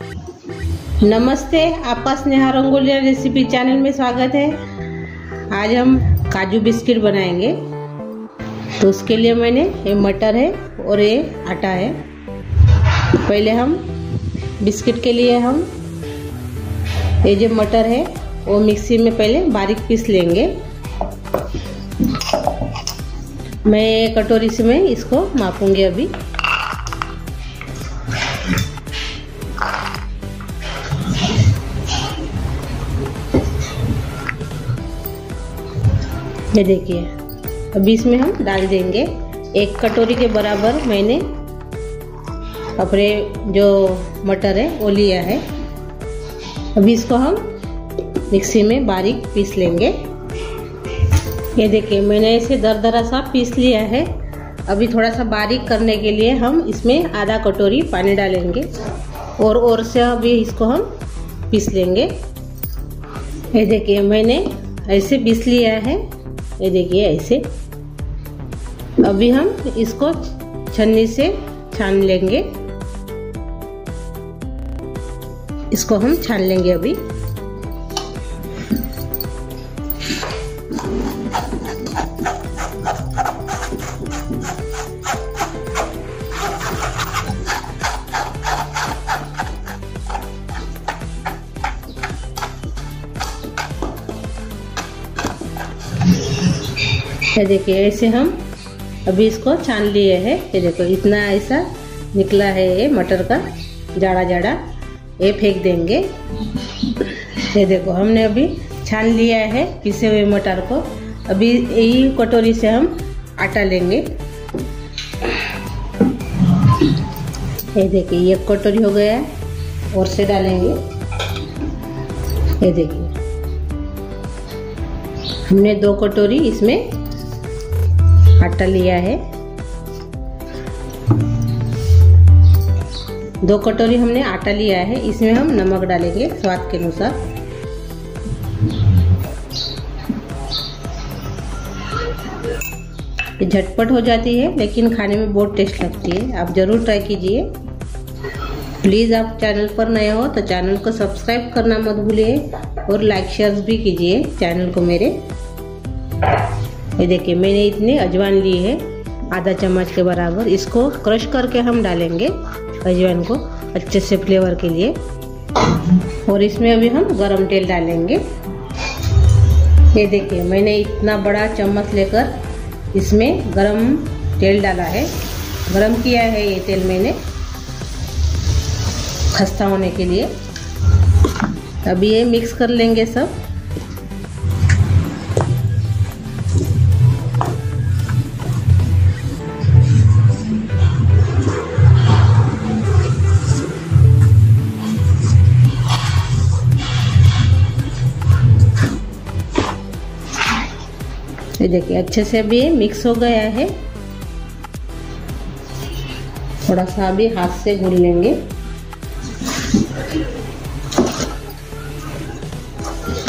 नमस्ते, आपका Sneha रंगोलिया recipe channel में स्वागत है। आज हम काजू बिस्किट बनाएंगे। तो उसके लिए मैंने ये मटर है और ये आटा है। पहले हम बिस्किट के लिए हम ये जो मटर है वो मिक्सी में पहले बारीक पीस लेंगे। मैं कटोरी से मैं इसको मापूंगी अभी। ये देखिए, अभी इसमें हम डाल देंगे 1 कटोरी के बराबर मैंने अपने जो मटर है वो लिया है। अभी इसको हम मिक्सी में बारीक पीस लेंगे। ये देखिए, मैंने इसे दरदरा सा पीस लिया है। अभी थोड़ा सा बारीक करने के लिए हम इसमें आधा कटोरी पानी डालेंगे और से अभी इसको हम पीस लेंगे। ये देखिए, मैंने ऐसे पीस लिया है। ये देखिए ऐसे। अभी हम इसको छन्नी से छान लेंगे। इसको हम छान लेंगे अभी। ये देखिए, ऐसे हम अभी इसको छान लिए हैं। ये देखो, इतना ऐसा निकला है ये मटर का जाड़ा जाड़ा। ये फेंक देंगे। ये देखो, हमने अभी छान लिया है पिसे हुए मटर को। अभी यही कटोरी से हम आटा लेंगे। ये देखिए, 1 कटोरी हो गया है और से डालेंगे। ये देखिए, हमने 2 कटोरी इसमें आटा लिया है। 2 कटोरी हमने आटा लिया है। इसमें हम नमक डालेंगे स्वाद के अनुसार। ये झटपट हो जाती है लेकिन खाने में बहुत टेस्ट लगती है। आप जरूर ट्राई कीजिए। प्लीज़ आप चैनल पर नए हो तो चैनल को सब्सक्राइब करना मत भूलिए और लाइक शेयर भी कीजिए चैनल को मेरे। ये देखिए, मैंने इतने अजवाइन ली है आधा चम्मच के बराबर। इसको क्रश करके हम डालेंगे अजवाइन को अच्छे से फ्लेवर के लिए। और इसमें अभी हम गरम तेल डालेंगे। ये देखिए, मैंने इतना बड़ा चम्मच लेकर इसमें गरम तेल डाला है। गरम किया है ये तेल मैंने खस्ता होने के लिए। अभी ये मिक्स कर लेंगे सब। ये देखिए, अच्छे से अभी मिक्स हो गया है। थोड़ा सा अभी हाथ से गूंथ लेंगे।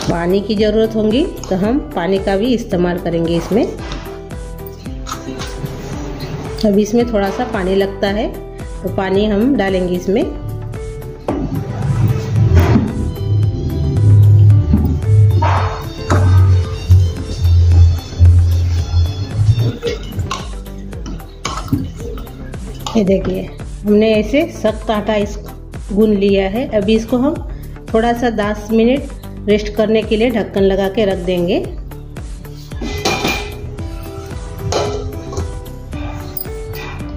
पानी की जरूरत होगी तो हम पानी का भी इस्तेमाल करेंगे इसमें। अभी इसमें थोड़ा सा पानी लगता है तो पानी हम डालेंगे इसमें। ये देखिए, हमने ऐसे सख्त आटा गूंथ लिया है। अभी इसको हम थोड़ा सा 10 मिनट रेस्ट करने के लिए ढक्कन लगा के रख देंगे।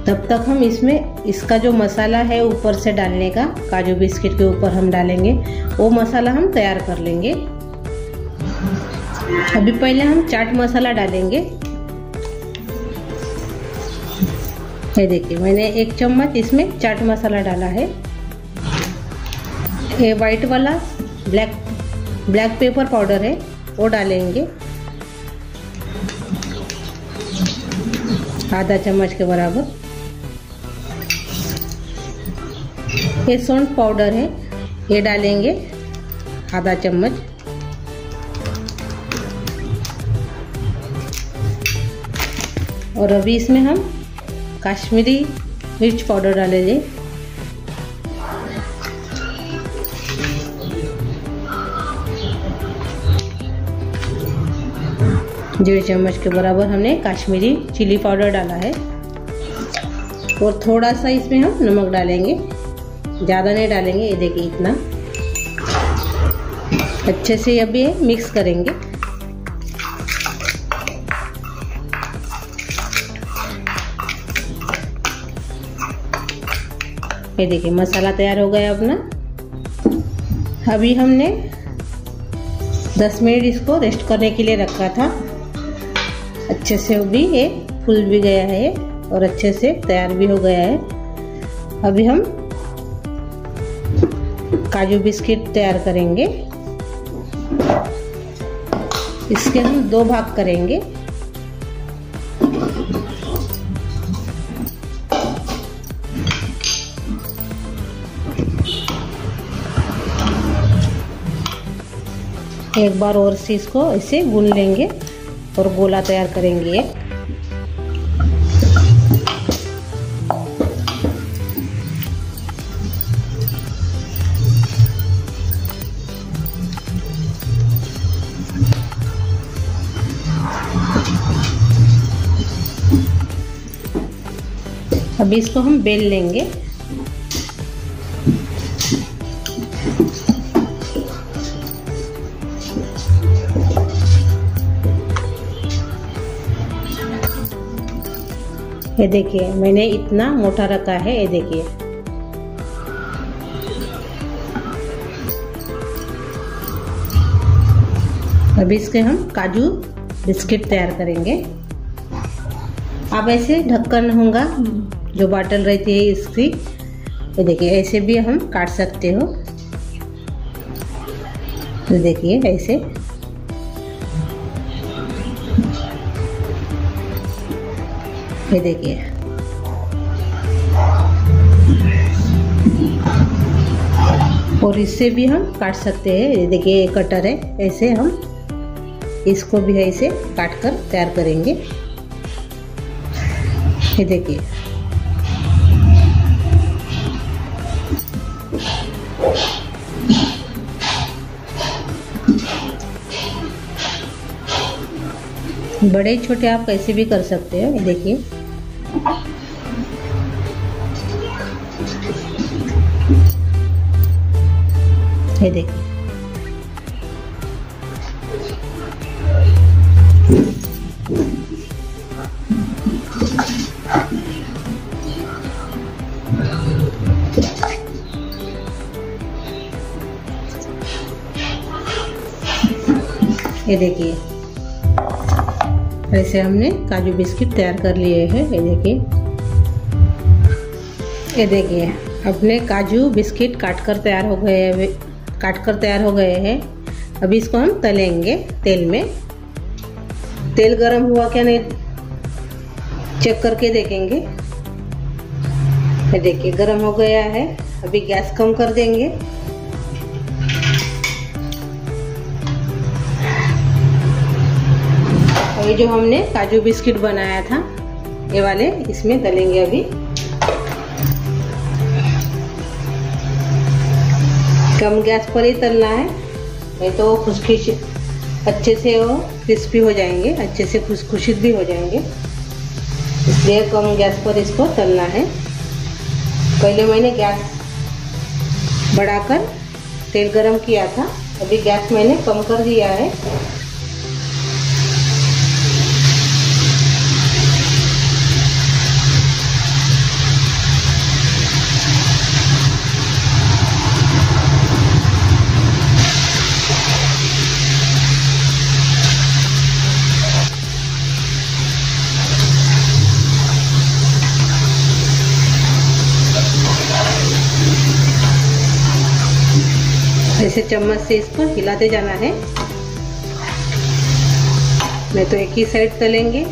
तब तक हम इसमें इसका जो मसाला है ऊपर से डालने का, काजू बिस्किट के ऊपर हम डालेंगे, वो मसाला हम तैयार कर लेंगे। अभी पहले हम चाट मसाला डालेंगे। ये देखिए, मैंने 1 चम्मच इसमें चाट मसाला डाला है। ये वाइट वाला ब्लैक पेपर पाउडर है वो डालेंगे आधा चम्मच के बराबर। ये सौंठ पाउडर है, ये डालेंगे आधा चम्मच। और अभी इसमें हम कश्मीरी मिर्च पाउडर डालेंगे। 1.5 चम्मच के बराबर हमने काश्मीरी चिली पाउडर डाला है और थोड़ा सा इसमें हम नमक डालेंगे, ज़्यादा नहीं डालेंगे। ये देखिए इतना। अच्छे से अब ये मिक्स करेंगे। ये देखिए मसाला तैयार हो गया अपना। अभी हमने 10 मिनट इसको रेस्ट करने के लिए रखा था। अच्छे से भी ये फूल भी गया है और अच्छे से तैयार भी हो गया है। अभी हम काजू बिस्किट तैयार करेंगे। इसके हम 2 भाग करेंगे। एक बार और से इसको ऐसे गूंद लेंगे और गोला तैयार करेंगे। अभी इसको हम बेल लेंगे। ये देखिए मैंने इतना मोटा रखा है। ये देखिए अभी इसके हम काजू बिस्किट तैयार करेंगे। अब ऐसे ढक्कन होगा जो बॉटल रहती है इसकी। ये देखिए ऐसे भी हम काट सकते हो। तो देखिए ऐसे ये देखिए और इससे भी हम काट सकते हैं। ये देखिए ये कटर है, ऐसे हम इसको भी ऐसे काट कर तैयार करेंगे। ये देखिए बड़े छोटे आप कैसे भी कर सकते हो। ये देखिए ये देखिए ये देखिए ऐसे हमने काजू बिस्किट तैयार कर लिए हैं। ये देखिए अपने काजू बिस्किट काटकर तैयार हो गए हैं। अभी इसको हम तलेंगे तेल में। तेल गरम हुआ क्या नहीं चेक करके देखेंगे। ये देखिए गरम हो गया है। अभी गैस कम कर देंगे। ये जो हमने काजू बिस्किट बनाया था ये वाले इसमें तलेंगे। अभी कम गैस पर ही तलना है, नहीं तो अच्छे से वो क्रिस्पी हो जाएंगे, अच्छे से खुशखुशीत भी हो जाएंगे। इसलिए कम गैस पर इसको तलना है। पहले मैंने गैस बढ़ाकर तेल गरम किया था, अभी गैस मैंने कम कर दिया है। ऐसे चम्मच से इसको हिलाते जाना है, नहीं तो एक ही साइड तलेंगे,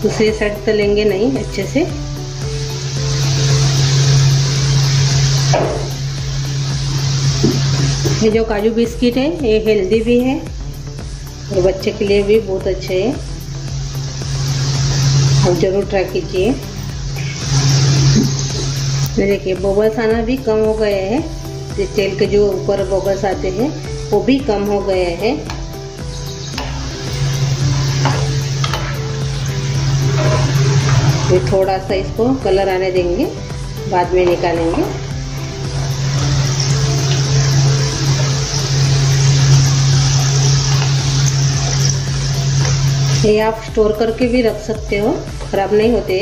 दूसरी साइड तलेंगे नहीं अच्छे से। ये जो काजू बिस्किट है ये हेल्दी भी है और बच्चे के लिए भी बहुत अच्छे हैं। आप जरूर ट्राई कीजिए। देखिए बबल्स आना भी कम हो गए हैं। इस तेल के जो ऊपर बबल्स आते हैं वो भी कम हो गए हैं। फिर थोड़ा सा इसको कलर आने देंगे, बाद में निकालेंगे। ये आप स्टोर करके भी रख सकते हो, खराब नहीं होते।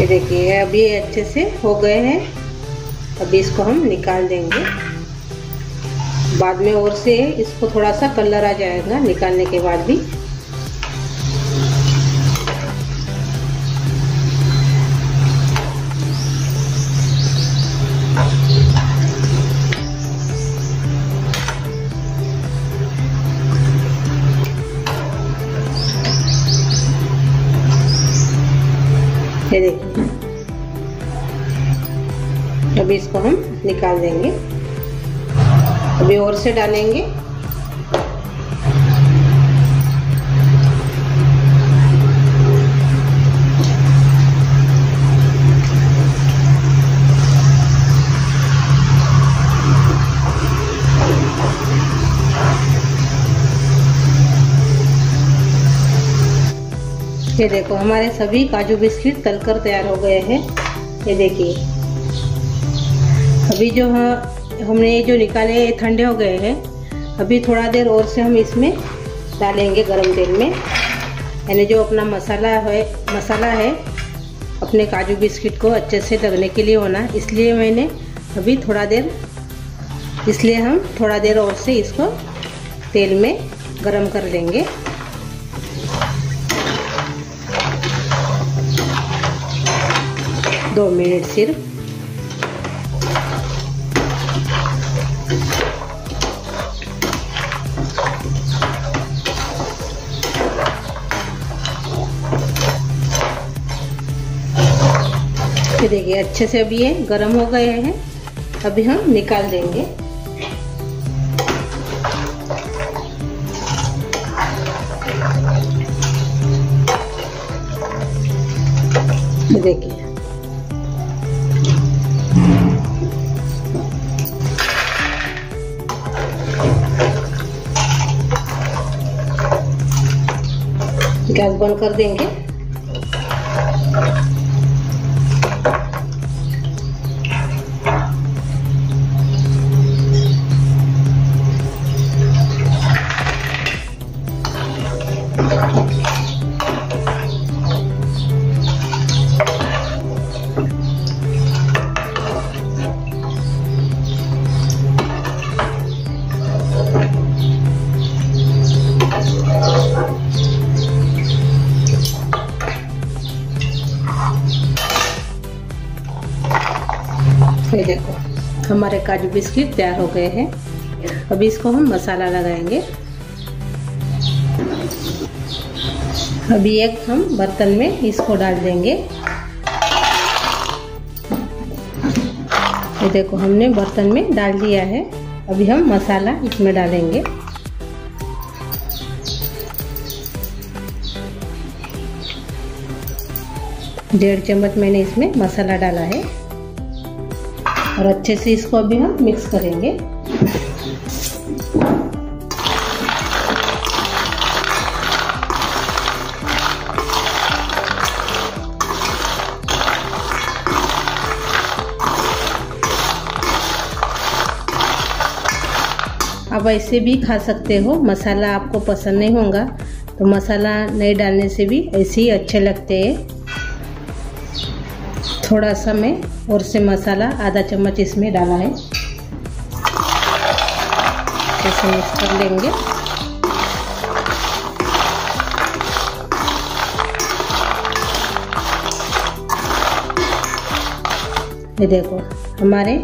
ये देखिए अभी ये अच्छे से हो गए हैं। अभी इसको हम निकाल देंगे। बाद में और से इसको थोड़ा सा कलर आ जाएगा निकालने के बाद भी। ये देखिए अभी इसको हम निकाल देंगे। अभी और से डालेंगे। ये देखो हमारे सभी काजू बिस्किट तलकर तैयार हो गए हैं। ये देखिए अभी जो हमने जो निकाले ठंडे हो गए हैं। अभी थोड़ा देर और से हम इसमें डालेंगे गरम तेल में। यानी जो अपना मसाला है अपने काजू बिस्किट को अच्छे से लगने के लिए होना, इसलिए हम थोड़ा देर और से इसको तेल में गरम कर लेंगे। दो मिनट सिर्फ। ये देखिए अच्छे से अभी ये गरम हो गए हैं। अभी हम निकाल देंगे। देखिए गैस बंद कर देंगे। ये देखो हमारे काजू बिस्किट तैयार हो गए हैं। अभी इसको हम मसाला लगाएंगे। अभी एक हम बर्तन में इसको डाल देंगे। ये देखो हमने बर्तन में डाल दिया है। अभी हम मसाला इसमें डालेंगे। डेढ़ चम्मच मैंने इसमें मसाला डाला है और अच्छे से इसको अभी हम मिक्स करेंगे। आप ऐसे भी खा सकते हो। मसाला आपको पसंद नहीं होगा तो मसाला नहीं डालने से भी ऐसे ही अच्छे लगते हैं। थोड़ा सा मैं और से मसाला आधा चम्मच इसमें डाला है। ऐसे मिक्स कर लेंगे। ये देखो हमारे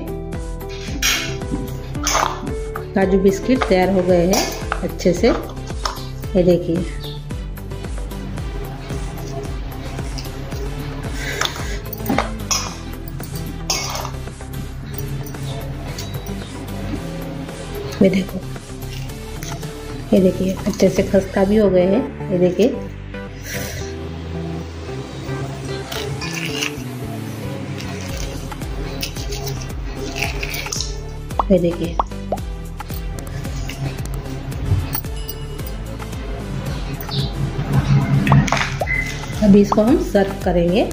काजू बिस्किट तैयार हो गए हैं अच्छे से। ये देखिए ये देखिए अच्छे से खस्ता भी हो गए हैं। ये देखिए अभी इसको हम सर्व करेंगे।